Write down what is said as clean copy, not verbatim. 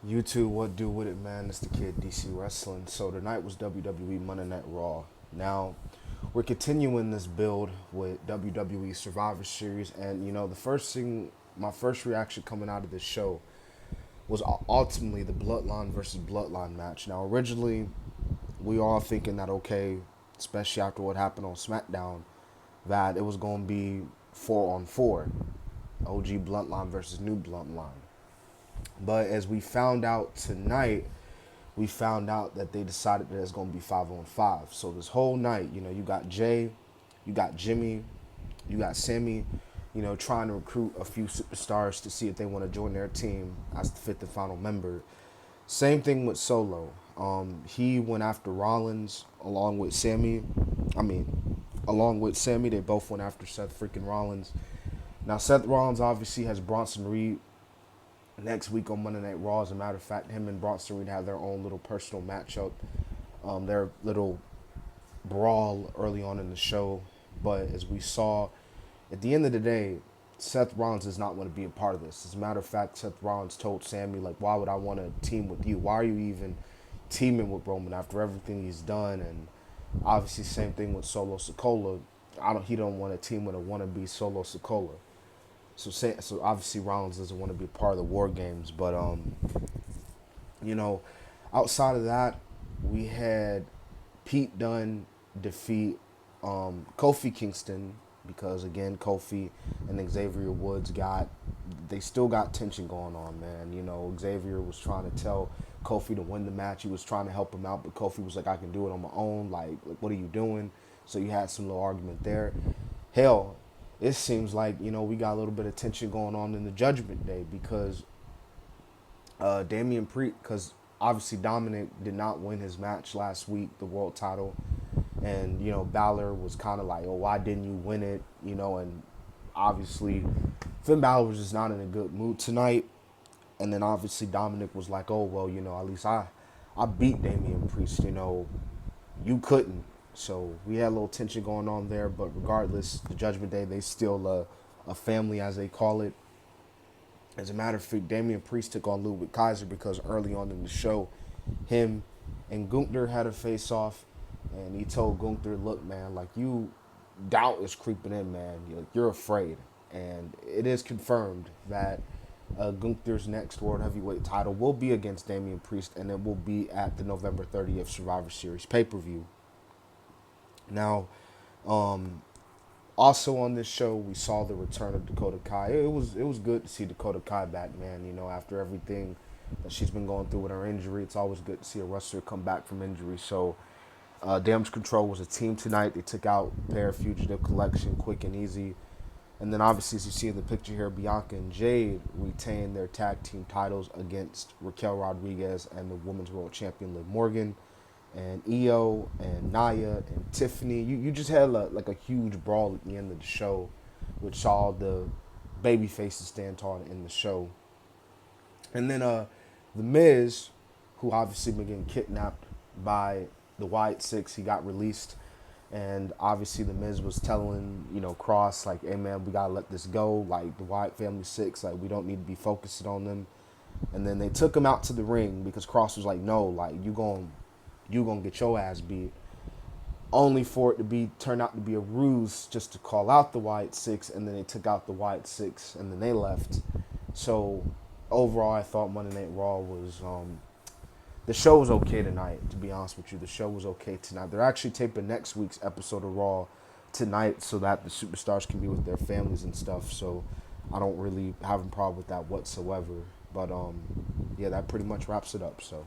YouTube, what do with it, man? It's the kid DC Wrestling. So tonight was WWE Monday Night Raw. Now we're continuing this build with WWE Survivor Series, and the first thing, my first reaction coming out of this show was ultimately the Bloodline versus Bloodline match. Now originally we all thinking that okay, especially after what happened on SmackDown, that it was going to be 4-on-4, OG Bluntline versus New Bluntline. But as we found out tonight, we found out that they decided that it's going to be 5-on-5. So this whole night, you got Jay, you got Jimmy, you got Sammy, trying to recruit a few superstars to see if they want to join their team as the fifth and final member. Same thing with Solo. He went after Rollins along with Sammy. Along with Sammy, they both went after Seth freaking Rollins. Now, Seth Rollins obviously has Bronson Reed next week on Monday Night Raw. As a matter of fact, him and Bronson Reed have their own little personal matchup, their little brawl early on in the show. But as we saw, at the end of the day, Seth Rollins does not want to be a part of this. As a matter of fact, Seth Rollins told Sammy, like, why would I want to team with you? Why are you even teaming with Roman after everything he's done? And obviously, same thing with Solo Sikoa. He don't want to team with a wannabe Solo Sikoa. So obviously Rollins doesn't want to be part of the War Games, but you know, outside of that, we had Pete Dunne defeat Kofi Kingston because again Kofi and Xavier Woods they still got tension going on, man. Xavier was trying to tell Kofi to win the match. He was trying to help him out, but Kofi was like, I can do it on my own. Like what are you doing? So you had some little argument there. Hell, it seems like, we got a little bit of tension going on in the Judgment Day because because obviously Dominic did not win his match last week, the world title. And, Balor was kind of like, oh, why didn't you win it? And obviously Finn Balor was just not in a good mood tonight. And then obviously Dominic was like, oh, well, at least I beat Damian Priest, you couldn't. So we had a little tension going on there, but regardless, the Judgment Day, they still a family, as they call it. As a matter of fact, Damian Priest took on Ludwig Kaiser because early on in the show, him and Gunther had a face-off, and he told Gunther, look, man, like doubt is creeping in, man. You're afraid. And it is confirmed that Gunther's next World Heavyweight title will be against Damian Priest, and it will be at the November 30th Survivor Series pay-per-view. Now, also on this show, we saw the return of Dakota Kai. It was good to see Dakota Kai back, man. After everything that she's been going through with her injury, it's always good to see a wrestler come back from injury. So, Damage Control was a team tonight. They took out their Fugitive Collection quick and easy. And then obviously, as you see in the picture here, Bianca and Jade retained their tag team titles against Raquel Rodriguez and the Women's World Champion Liv Morgan. And Io and Naya and Tiffany. You just had like a huge brawl at the end of the show, which saw the baby faces stand tall in the show. And then The Miz, who obviously been getting kidnapped by the Wyatt Six, he got released. And obviously The Miz was telling, Cross, like, hey man, we gotta let this go. Like the Wyatt family six, like we don't need to be focusing on them. And then they took him out to the ring because Cross was like, no, like you gonna get your ass beat, only for it to turn out to be a ruse just to call out the Wyatt Six, and then they took out the Wyatt Six, and then they left. So overall, I thought Monday Night Raw was the show was okay tonight. To be honest with you, the show was okay tonight. They're actually taping next week's episode of Raw tonight so that the superstars can be with their families and stuff. So I don't really have a problem with that whatsoever. But yeah, that pretty much wraps it up. So.